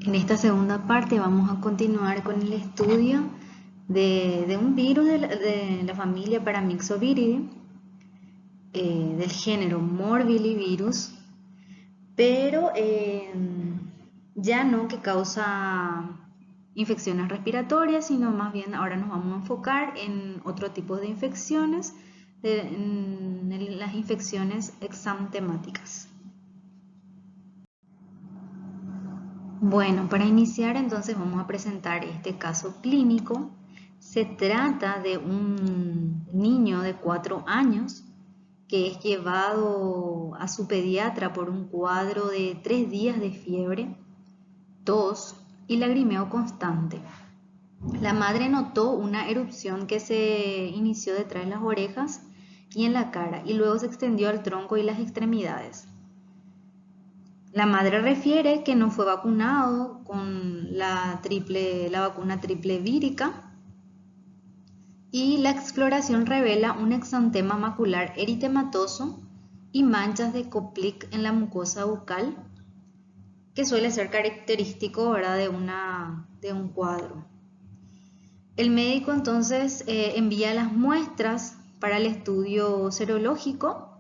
En esta segunda parte vamos a continuar con el estudio de un virus de la familia Paramyxoviridae, del género Morbillivirus, pero ya no que causa infecciones respiratorias, sino más bien ahora nos vamos a enfocar en otro tipo de infecciones, en las infecciones exantemáticas. Bueno, para iniciar entonces vamos a presentar este caso clínico. Se trata de un niño de 4 años que es llevado a su pediatra por un cuadro de 3 días de fiebre, tos y lagrimeo constante. La madre notó una erupción que se inició detrás de las orejas y en la cara y luego se extendió al tronco y las extremidades. La madre refiere que no fue vacunado con la vacuna triple vírica y la exploración revela un exantema macular eritematoso y manchas de Koplik en la mucosa bucal, que suele ser característico, ¿verdad?, de un cuadro. El médico entonces envía las muestras para el estudio serológico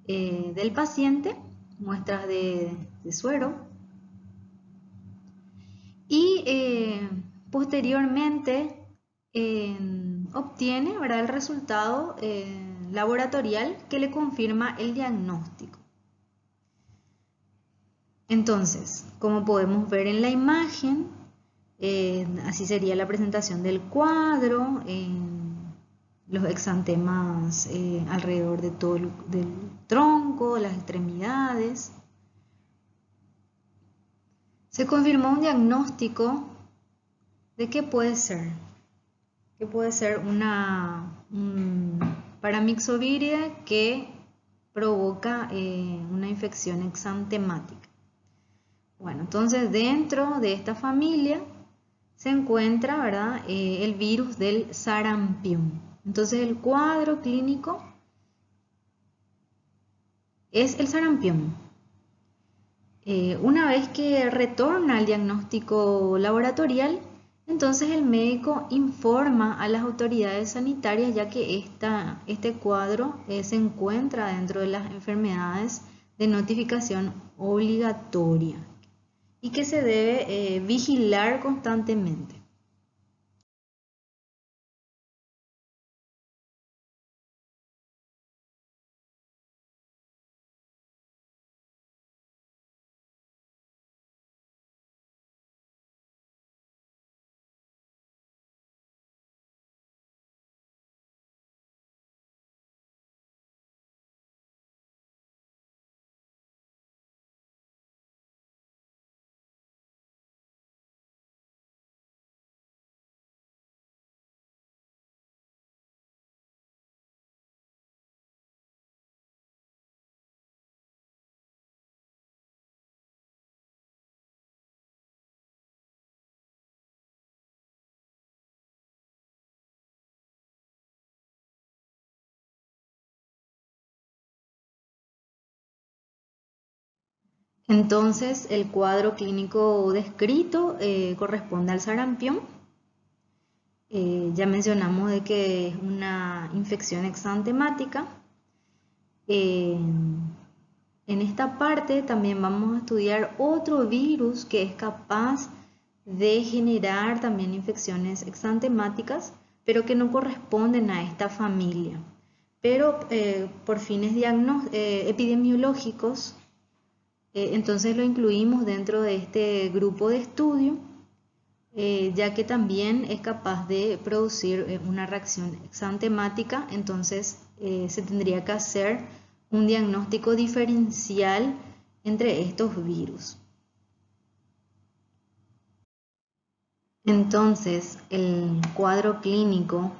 del paciente, muestras de suero, y posteriormente obtiene, ¿verdad?, el resultado laboratorial que le confirma el diagnóstico. Entonces, como podemos ver en la imagen, así sería la presentación del cuadro, los exantemas alrededor de todo del tronco, las extremidades. Se confirmó un diagnóstico de qué puede ser. Que puede ser un Paramyxoviridae que provoca una infección exantemática. Bueno, entonces dentro de esta familia se encuentra, ¿verdad?, el virus del sarampión. Entonces el cuadro clínico es el sarampión. Una vez que retorna el diagnóstico laboratorial, entonces el médico informa a las autoridades sanitarias, ya que este cuadro se encuentra dentro de las enfermedades de notificación obligatoria y que se debe vigilar constantemente. Entonces, el cuadro clínico descrito corresponde al sarampión. Ya mencionamos de que es una infección exantemática. En esta parte también vamos a estudiar otro virus que es capaz de generar también infecciones exantemáticas, pero que no corresponden a esta familia. Pero por fines epidemiológicos, entonces lo incluimos dentro de este grupo de estudio, ya que también es capaz de producir una reacción exantemática. Entonces se tendría que hacer un diagnóstico diferencial entre estos virus. Entonces, el cuadro clínico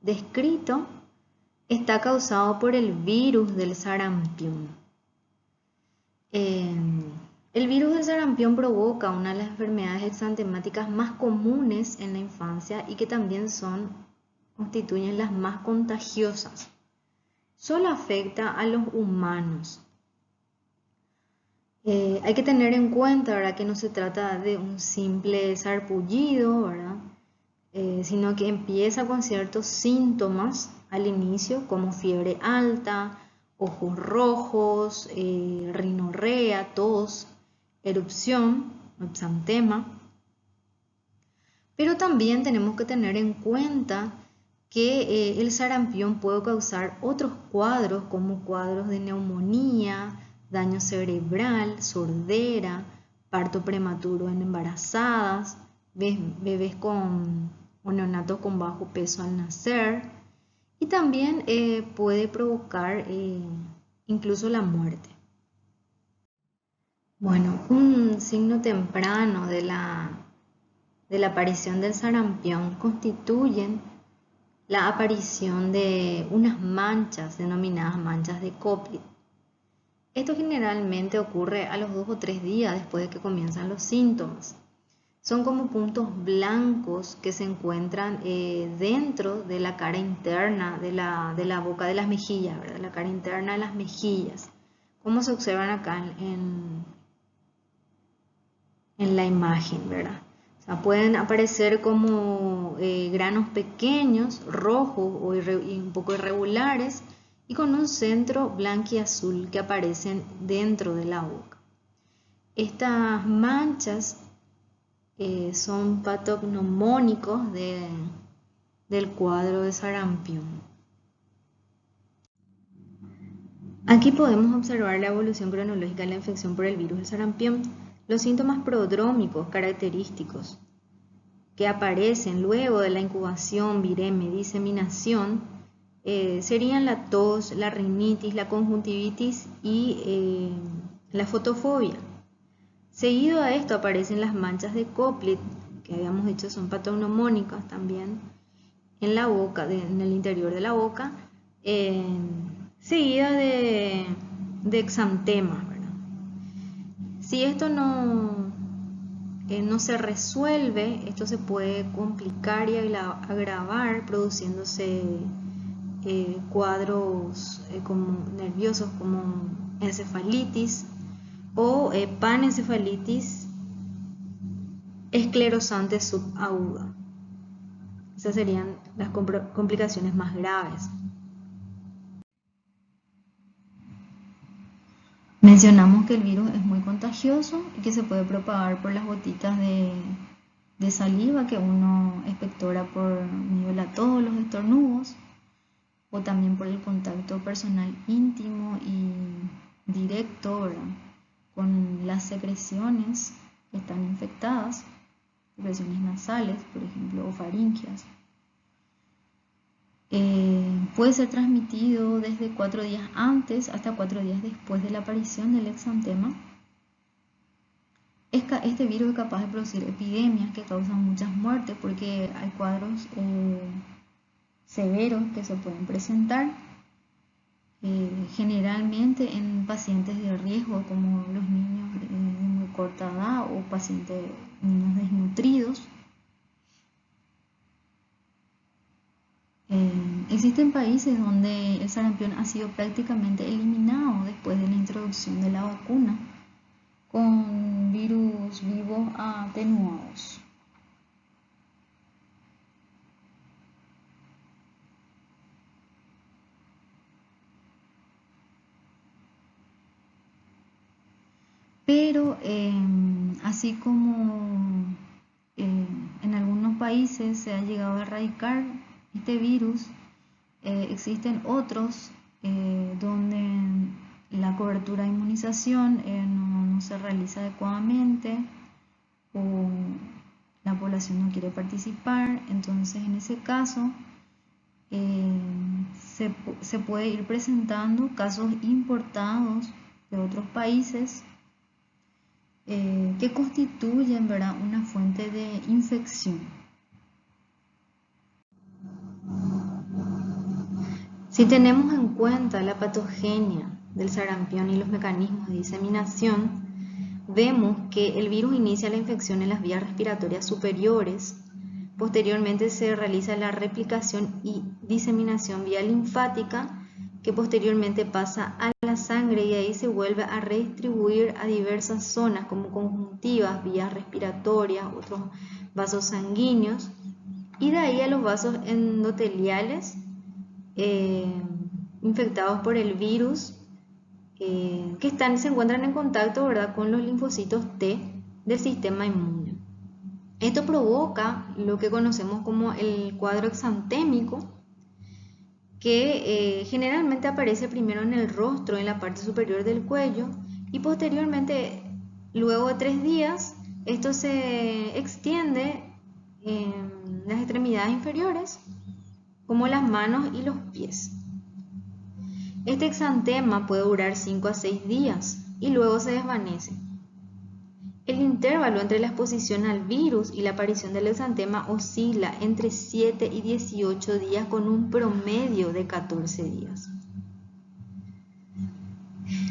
descrito está causado por el virus del sarampión. El virus del sarampión provoca una de las enfermedades exantemáticas más comunes en la infancia y que también constituyen las más contagiosas. Solo afecta a los humanos. Hay que tener en cuenta, ¿verdad?, que no se trata de un simple sarpullido, ¿verdad?, sino que empieza con ciertos síntomas al inicio, como fiebre alta, ojos rojos, rinorrea, tos, erupción, exantema. Pero también tenemos que tener en cuenta que el sarampión puede causar otros cuadros, como cuadros de neumonía, daño cerebral, sordera, parto prematuro en embarazadas, bebés o neonatos con bajo peso al nacer, y también puede provocar incluso la muerte. Bueno, un signo temprano de la aparición del sarampión constituyen la aparición de unas manchas denominadas manchas de Koplik. Esto generalmente ocurre a los 2 o 3 días después de que comienzan los síntomas. Son como puntos blancos que se encuentran dentro de la cara interna de la boca, de las mejillas, ¿verdad? La cara interna de las mejillas, como se observan acá en la imagen, ¿verdad? O sea, pueden aparecer como granos pequeños, rojos y un poco irregulares, y con un centro blanquiazul que aparecen dentro de la boca. Estas manchas son patognomónicos del cuadro de sarampión. Aquí podemos observar la evolución cronológica de la infección por el virus del sarampión. Los síntomas prodrómicos característicos que aparecen luego de la incubación, viremia y diseminación serían la tos, la rinitis, la conjuntivitis y la fotofobia. Seguido a esto aparecen las manchas de Koplik, que habíamos dicho son patognomónicas también, en la boca, en el interior de la boca, seguida de exantema, ¿verdad? Si esto no se resuelve, esto se puede complicar y agravar, produciéndose cuadros como nerviosos como encefalitis o panencefalitis esclerosante subaguda. Esas serían las complicaciones más graves. Mencionamos que el virus es muy contagioso y que se puede propagar por las gotitas de saliva que uno expectora por medio de la tos, los estornudos, o también por el contacto personal íntimo y directo, ¿verdad?, con las secreciones que están infectadas, secreciones nasales, por ejemplo, o faringias. Puede ser transmitido desde 4 días antes hasta 4 días después de la aparición del exantema. Este virus es capaz de producir epidemias que causan muchas muertes porque hay cuadros severos que se pueden presentar, generalmente en pacientes de riesgo como los niños de muy corta edad o niños desnutridos. Existen países donde el sarampión ha sido prácticamente eliminado después de la introducción de la vacuna, con virus vivos atenuados. Pero así como en algunos países se ha llegado a erradicar este virus, existen otros donde la cobertura de inmunización no se realiza adecuadamente o la población no quiere participar. Entonces, en ese caso, se puede ir presentando casos importados de otros países que constituyen, ¿verdad?, una fuente de infección. Si tenemos en cuenta la patogenia del sarampión y los mecanismos de diseminación, vemos que el virus inicia la infección en las vías respiratorias superiores. Posteriormente se realiza la replicación y diseminación vía linfática que posteriormente pasa a la sangre y ahí se vuelve a redistribuir a diversas zonas como conjuntivas, vías respiratorias, otros vasos sanguíneos, y de ahí a los vasos endoteliales infectados por el virus que se encuentran en contacto, ¿verdad?, con los linfocitos T del sistema inmune. Esto provoca lo que conocemos como el cuadro exantémico, que generalmente aparece primero en el rostro, en la parte superior del cuello, y posteriormente, luego de 3 días, esto se extiende en las extremidades inferiores, como las manos y los pies. Este exantema puede durar 5 a 6 días y luego se desvanece. El intervalo entre la exposición al virus y la aparición del exantema oscila entre 7 y 18 días con un promedio de 14 días.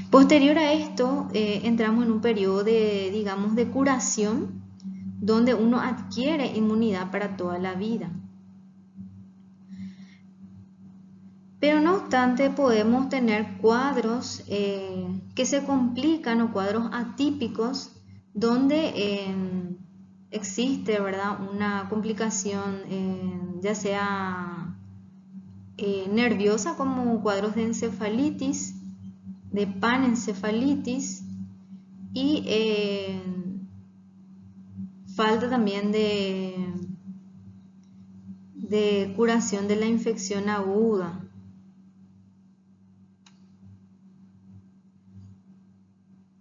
Posterior a esto, entramos en un periodo de curación, donde uno adquiere inmunidad para toda la vida. Pero no obstante, podemos tener cuadros que se complican o cuadros atípicos donde existe, ¿verdad?, una complicación ya sea nerviosa, como cuadros de encefalitis, de panencefalitis, y falta también de curación de la infección aguda.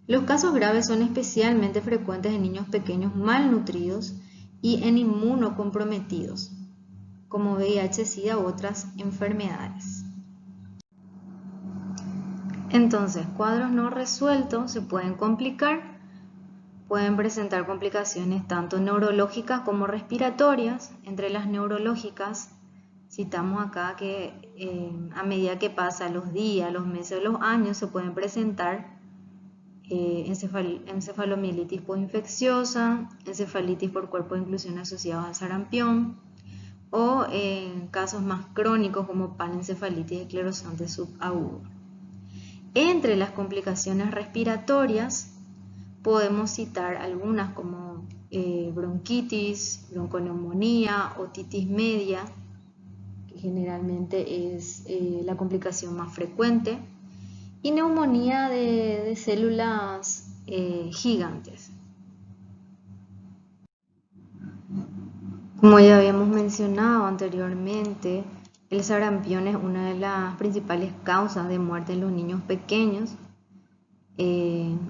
Los casos graves son especialmente frecuentes en niños pequeños malnutridos y en inmunocomprometidos, como VIH, SIDA u otras enfermedades. Entonces, cuadros no resueltos se pueden complicar, pueden presentar complicaciones tanto neurológicas como respiratorias. Entre las neurológicas, citamos acá que a medida que pasan los días, los meses o los años, se pueden presentar encefalomielitis postinfecciosa, encefalitis por cuerpo de inclusión asociados al sarampión, o casos más crónicos como panencefalitis esclerosante subaguda. Entre las complicaciones respiratorias podemos citar algunas como bronquitis, bronconeumonía, otitis media, que generalmente es la complicación más frecuente, y neumonía de células gigantes. Como ya habíamos mencionado anteriormente, el sarampión es una de las principales causas de muerte en los niños pequeños,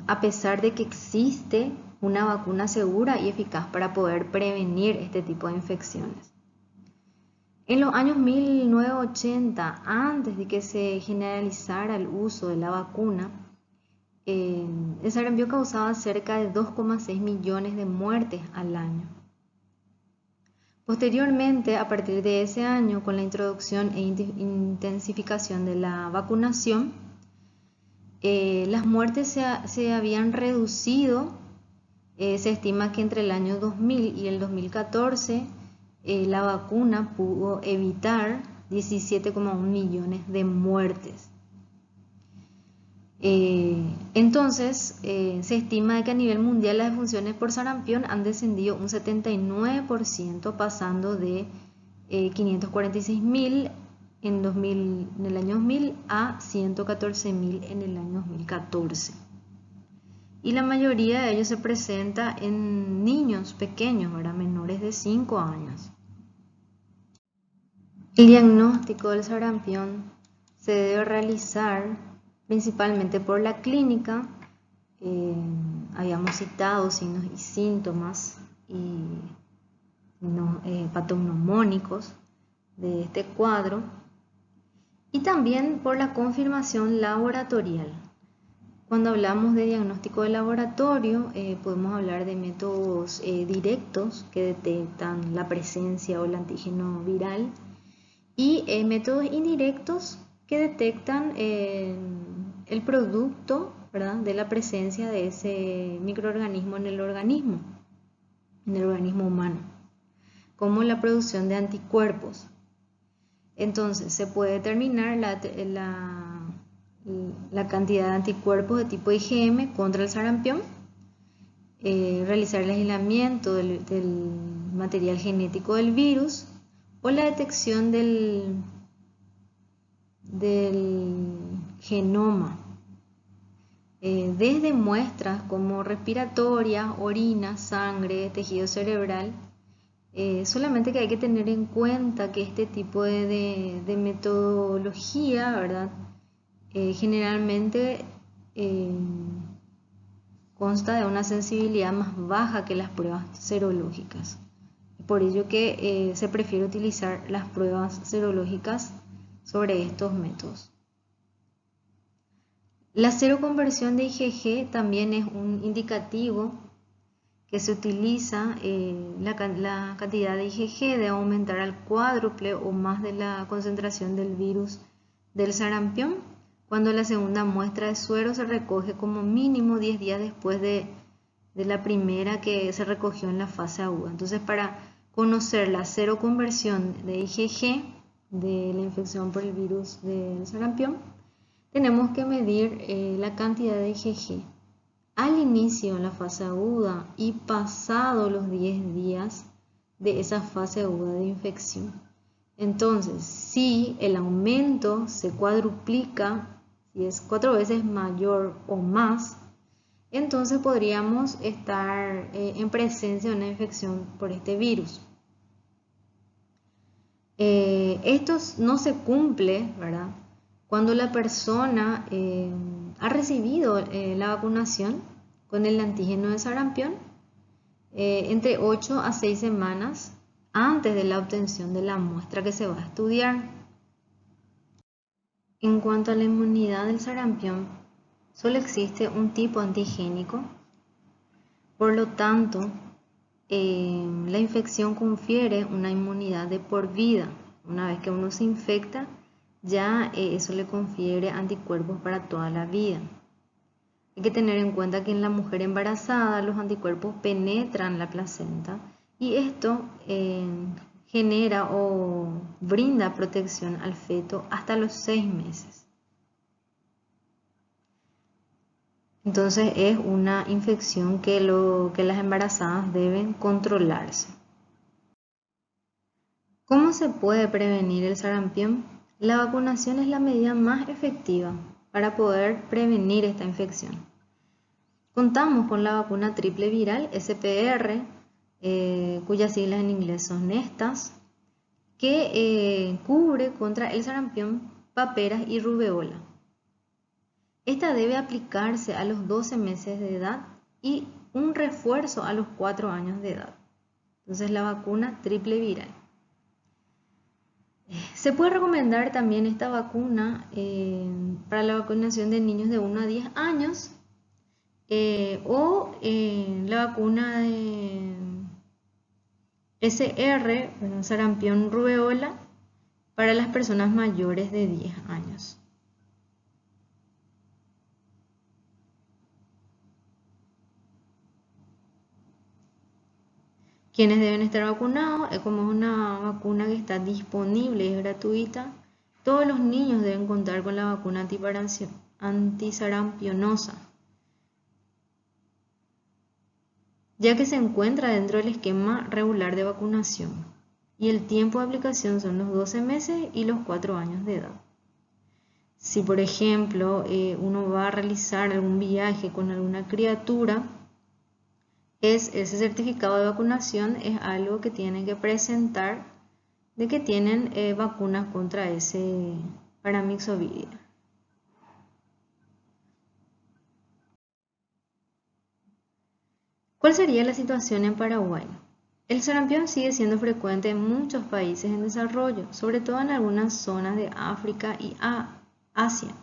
a pesar de que existe una vacuna segura y eficaz para poder prevenir este tipo de infecciones. En los años 1980, antes de que se generalizara el uso de la vacuna, el sarampión causaba cerca de 2,6 millones de muertes al año. Posteriormente, a partir de ese año, con la introducción e intensificación de la vacunación, las muertes se habían reducido. Se estima que entre el año 2000 y el 2014 la vacuna pudo evitar 17,1 millones de muertes. Entonces, se estima que a nivel mundial las defunciones por sarampión han descendido un 79%, pasando de 546.000 en el año 2000 a 114.000 en el año 2014. Y la mayoría de ellos se presenta en niños pequeños, ¿verdad?, menores de 5 años. El diagnóstico del sarampión se debe realizar principalmente por la clínica. Habíamos citado signos y síntomas y patognomónicos de este cuadro, y también por la confirmación laboratorial. Cuando hablamos de diagnóstico de laboratorio, podemos hablar de métodos directos que detectan la presencia o el antígeno viral, y métodos indirectos que detectan el producto, ¿verdad?, de la presencia de ese microorganismo en el organismo humano, como la producción de anticuerpos. Entonces, se puede determinar la la cantidad de anticuerpos de tipo IgM contra el sarampión, realizar el aislamiento del material genético del virus o la detección del genoma desde muestras como respiratorias, orina, sangre, tejido cerebral. Solamente que hay que tener en cuenta que este tipo de metodología, ¿verdad? Generalmente consta de una sensibilidad más baja que las pruebas serológicas. Por ello que se prefiere utilizar las pruebas serológicas sobre estos métodos. La seroconversión de IgG también es un indicativo que se utiliza. La cantidad de IgG debe aumentar al cuádruple o más de la concentración del virus del sarampión cuando la segunda muestra de suero se recoge como mínimo 10 días después de la primera que se recogió en la fase aguda. Entonces, para conocer la seroconversión de IgG de la infección por el virus del sarampión, tenemos que medir la cantidad de IgG al inicio en la fase aguda y pasado los 10 días de esa fase aguda de infección. Entonces, si el aumento se cuadruplica, si es 4 veces mayor o más, entonces podríamos estar en presencia de una infección por este virus. Esto no se cumple, ¿verdad?, cuando la persona ha recibido la vacunación con el antígeno de sarampión entre 8 a 6 semanas antes de la obtención de la muestra que se va a estudiar. En cuanto a la inmunidad del sarampión, solo existe un tipo antigénico, por lo tanto, la infección confiere una inmunidad de por vida. Una vez que uno se infecta, ya eso le confiere anticuerpos para toda la vida. Hay que tener en cuenta que en la mujer embarazada los anticuerpos penetran la placenta y esto genera o brinda protección al feto hasta los 6 meses. Entonces es una infección que las embarazadas deben controlarse. ¿Cómo se puede prevenir el sarampión? La vacunación es la medida más efectiva para poder prevenir esta infección. Contamos con la vacuna triple viral SPR, cuyas siglas en inglés son estas, que cubre contra el sarampión, paperas y rubeola. Esta debe aplicarse a los 12 meses de edad y un refuerzo a los 4 años de edad. Entonces, la vacuna triple viral. Se puede recomendar también esta vacuna para la vacunación de niños de 1 a 10 años o la vacuna de SR, sarampión rubeola, para las personas mayores de 10 años. Quienes deben estar vacunados, como es una vacuna que está disponible y es gratuita, todos los niños deben contar con la vacuna antisarampionosa, ya que se encuentra dentro del esquema regular de vacunación y el tiempo de aplicación son los 12 meses y los 4 años de edad. Si, por ejemplo, uno va a realizar algún viaje con alguna criatura, ese certificado de vacunación es algo que tienen que presentar de que tienen vacunas contra ese paramyxoviria. ¿Cuál sería la situación en Paraguay? El sarampión sigue siendo frecuente en muchos países en desarrollo, sobre todo en algunas zonas de África y Asia.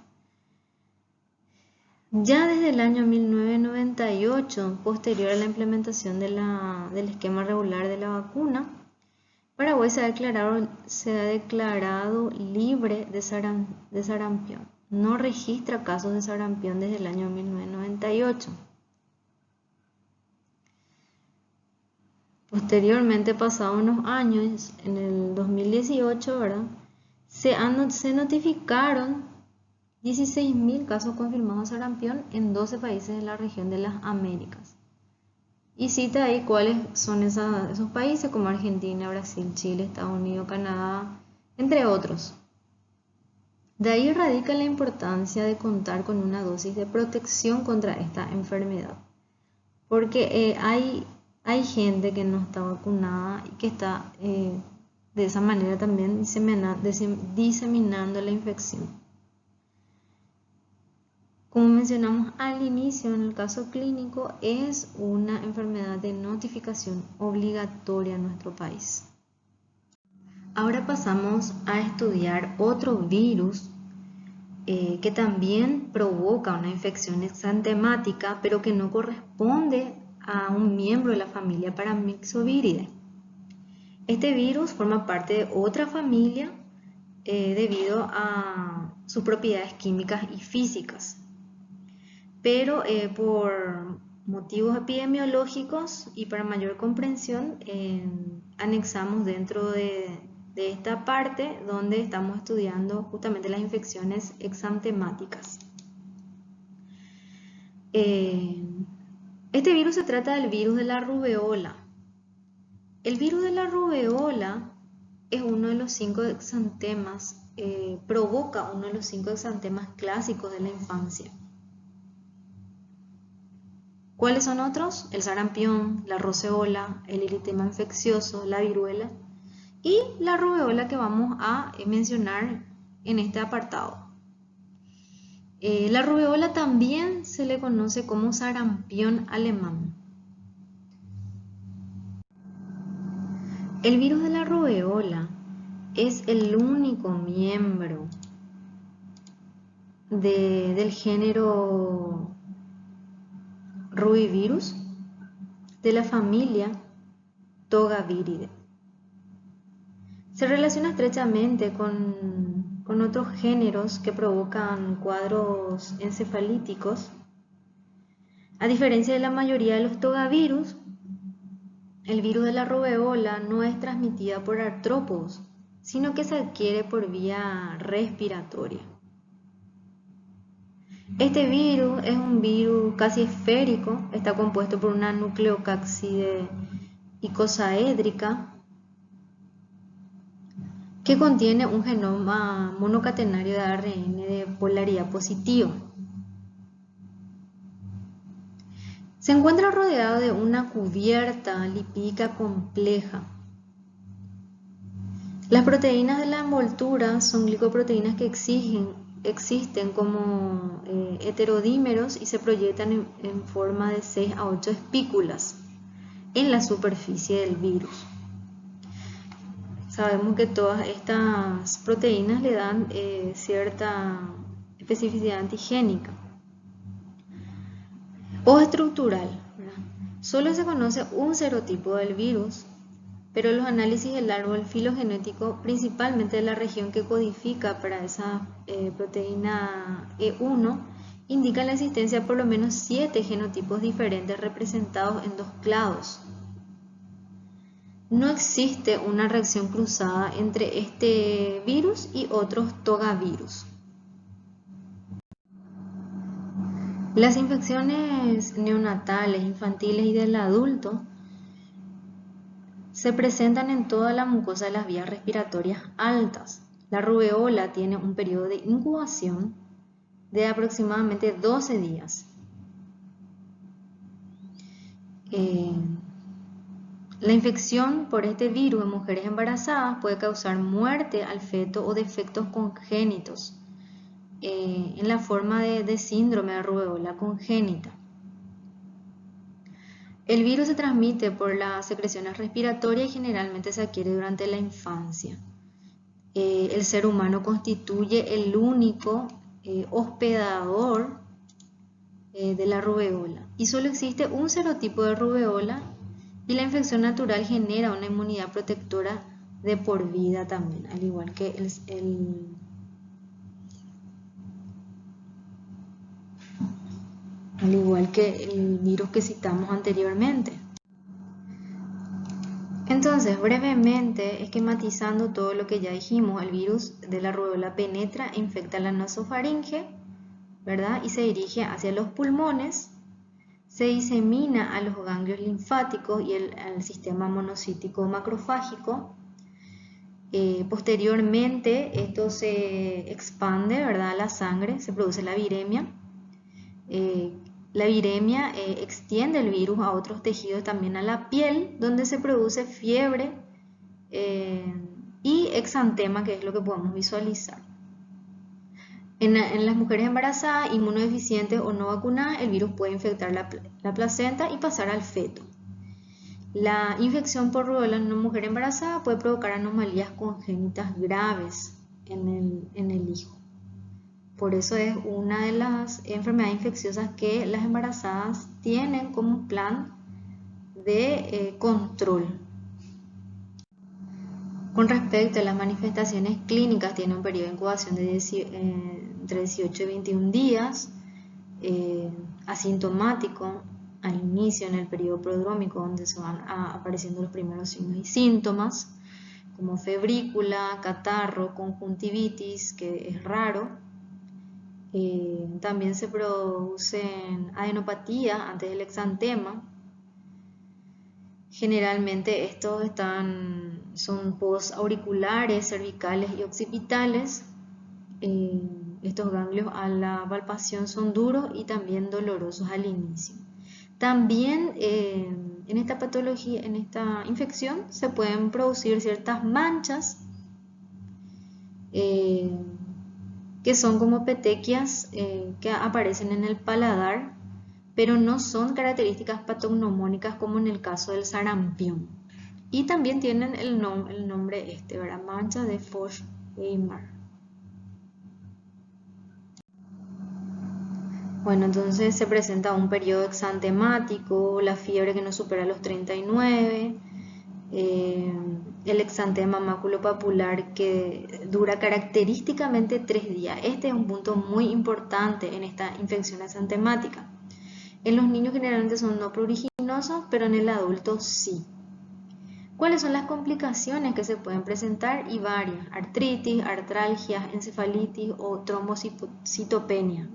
Ya desde el año 1998, posterior a la implementación del esquema regular de la vacuna, Paraguay se ha declarado libre de sarampión. No registra casos de sarampión desde el año 1998. Posteriormente, pasados unos años, en el 2018, ¿verdad?, se notificaron 16.000 casos confirmados de sarampión en 12 países de la región de las Américas. Y cita ahí cuáles son esos países como Argentina, Brasil, Chile, Estados Unidos, Canadá, entre otros. De ahí radica la importancia de contar con una dosis de protección contra esta enfermedad. Porque hay gente que no está vacunada y que está de esa manera también diseminando la infección. Como mencionamos al inicio, en el caso clínico es una enfermedad de notificación obligatoria en nuestro país. Ahora pasamos a estudiar otro virus que también provoca una infección exantemática, pero que no corresponde a un miembro de la familia Paramyxoviridae. Este virus forma parte de otra familia debido a sus propiedades químicas y físicas. Pero por motivos epidemiológicos y para mayor comprensión, anexamos dentro de esta parte donde estamos estudiando justamente las infecciones exantemáticas. Este virus se trata del virus de la rubeola. El virus de la rubeola es uno de los 5 exantemas, provoca uno de los 5 exantemas clásicos de la infancia. ¿Cuáles son otros? El sarampión, la roceola, el eritema infeccioso, la viruela y la rubeola que vamos a mencionar en este apartado. La rubeola también se le conoce como sarampión alemán. El virus de la rubeola es el único miembro del género Rubivirus de la familia Togaviridae. Se relaciona estrechamente con otros géneros que provocan cuadros encefalíticos. A diferencia de la mayoría de los togavirus, el virus de la rubeola no es transmitida por artrópodos, sino que se adquiere por vía respiratoria. Este virus es un virus casi esférico, está compuesto por una nucleocápside icosaédrica que contiene un genoma monocatenario de ARN de polaridad positiva. Se encuentra rodeado de una cubierta lipídica compleja. Las proteínas de la envoltura son glicoproteínas que existen como heterodímeros y se proyectan en forma de 6 a 8 espículas en la superficie del virus. Sabemos que todas estas proteínas le dan cierta especificidad antigénica o estructural, ¿verdad? Solo se conoce un serotipo del virus, pero los análisis del árbol filogenético, principalmente de la región que codifica para esa proteína E1, indican la existencia de por lo menos 7 genotipos diferentes representados en 2 clados. No existe una reacción cruzada entre este virus y otros togavirus. Las infecciones neonatales, infantiles y del adulto se presentan en toda la mucosa de las vías respiratorias altas. La rubeola tiene un periodo de incubación de aproximadamente 12 días. La infección por este virus en mujeres embarazadas puede causar muerte al feto o defectos congénitos en la forma de síndrome de rubeola congénita. El virus se transmite por las secreciones respiratorias y generalmente se adquiere durante la infancia. El ser humano constituye el único hospedador de la rubeola y solo existe un serotipo de rubeola y la infección natural genera una inmunidad protectora de por vida también, al igual que el virus que citamos anteriormente. Entonces, brevemente, esquematizando todo lo que ya dijimos, el virus de la rubeola penetra e infecta la nasofaringe ¿verdad? Y se dirige hacia los pulmones, se disemina a los ganglios linfáticos y al sistema monocítico macrofágico. Posteriormente esto se expande, ¿verdad?, a la sangre, se produce la viremia. La viremia extiende el virus a otros tejidos, también a la piel, donde se produce fiebre y exantema, que es lo que podemos visualizar. En las mujeres embarazadas, inmunodeficientes o no vacunadas, el virus puede infectar la placenta y pasar al feto. La infección por rubéola en una mujer embarazada puede provocar anomalías congénitas graves en el hijo. Por eso es una de las enfermedades infecciosas que las embarazadas tienen como plan de control. Con respecto a las manifestaciones clínicas, tiene un periodo de incubación de entre 18 y 21 días, asintomático al inicio en el periodo prodrómico, donde se van apareciendo los primeros signos y síntomas, como febrícula, catarro, conjuntivitis, que es raro. También se producen adenopatías antes del exantema. Generalmente estos son postauriculares, cervicales y occipitales. Estos ganglios a la palpación son duros y también dolorosos al inicio. También en esta patología, en esta infección, se pueden producir ciertas manchas que son como petequias que aparecen en el paladar, pero no son características patognomónicas como en el caso del sarampión. Y también tienen el nombre ¿verdad? Manchas de Foch-Weimar. Bueno, entonces se presenta un periodo exantemático, la fiebre que no supera los 39, el exantema maculopapular que dura característicamente 3 días. Este es un punto muy importante en esta infección exantemática. En los niños generalmente son no pruriginosos, pero en el adulto sí. ¿Cuáles son las complicaciones que se pueden presentar? Y varias: artritis, artralgias, encefalitis o trombocitopenia.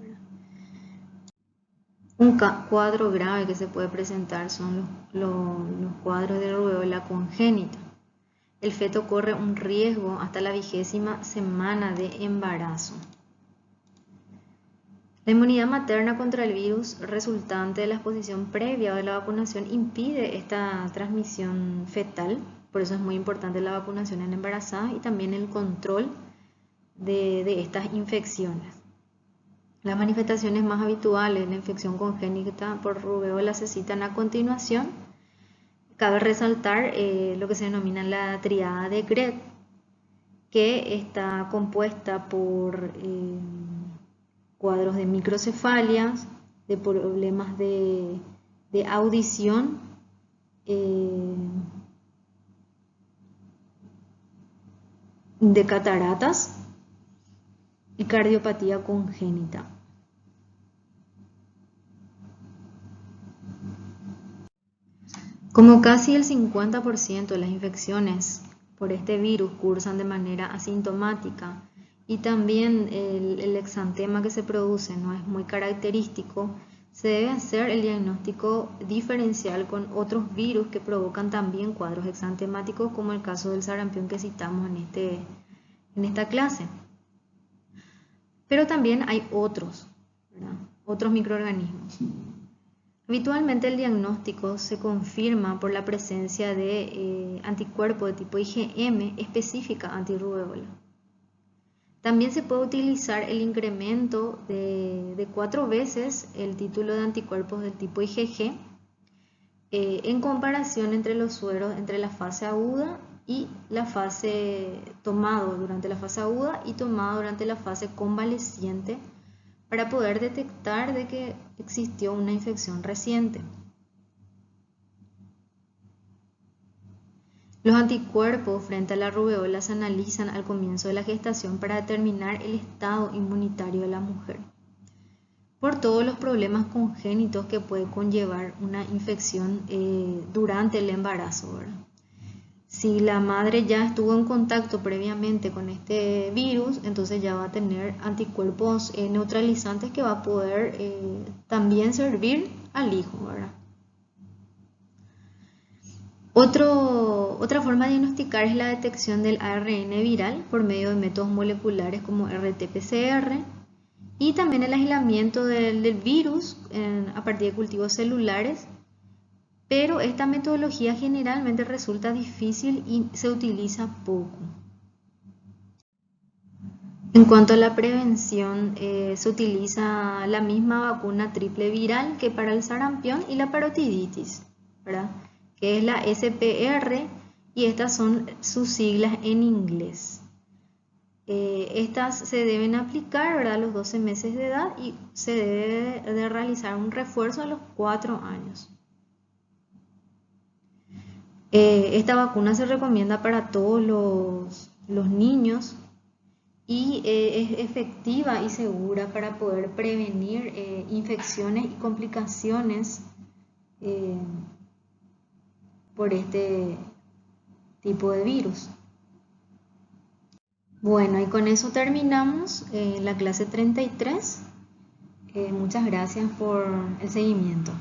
Un cuadro grave que se puede presentar son los cuadros de rubéola congénita. El feto corre un riesgo hasta la 20ª semana de embarazo. La inmunidad materna contra el virus resultante de la exposición previa o de la vacunación impide esta transmisión fetal. Por eso es muy importante la vacunación en embarazadas y también el control de estas infecciones. Las manifestaciones más habituales de la infección congénita por rubéola se citan a continuación. Cabe resaltar lo que se denomina la triada de Gret, que está compuesta por cuadros de microcefalias, de problemas de audición, de cataratas y cardiopatía congénita. Como casi el 50% de las infecciones por este virus cursan de manera asintomática y también el exantema que se produce no es muy característico, se debe hacer el diagnóstico diferencial con otros virus que provocan también cuadros exantemáticos, como el caso del sarampión que citamos en esta clase. Pero también hay otros, ¿verdad? Otros microorganismos. Habitualmente el diagnóstico se confirma por la presencia de anticuerpos de tipo IgM específica antirrubéola. También se puede utilizar el incremento de 4 veces el título de anticuerpos del tipo IgG en comparación entre los sueros entre la fase aguda y la fase tomado durante la fase aguda y tomado durante la fase convaleciente, para poder detectar de que existió una infección reciente. Los anticuerpos frente a la rubéola se analizan al comienzo de la gestación para determinar el estado inmunitario de la mujer, por todos los problemas congénitos que puede conllevar una infección durante el embarazo, ¿verdad? Si la madre ya estuvo en contacto previamente con este virus, entonces ya va a tener anticuerpos neutralizantes que va a poder también servir al hijo, ¿verdad? Otra forma de diagnosticar es la detección del ARN viral por medio de métodos moleculares como RT-PCR y también el aislamiento del virus a partir de cultivos celulares, pero esta metodología generalmente resulta difícil y se utiliza poco. En cuanto a la prevención, se utiliza la misma vacuna triple viral que para el sarampión y la parotiditis, ¿verdad? Que es la SPR, y estas son sus siglas en inglés. Estas se deben aplicar, ¿verdad?, a los 12 meses de edad y se debe de realizar un refuerzo a los 4 años. Esta vacuna se recomienda para todos los niños y es efectiva y segura para poder prevenir infecciones y complicaciones por este tipo de virus. Bueno, y con eso terminamos la clase 33. Muchas gracias por el seguimiento.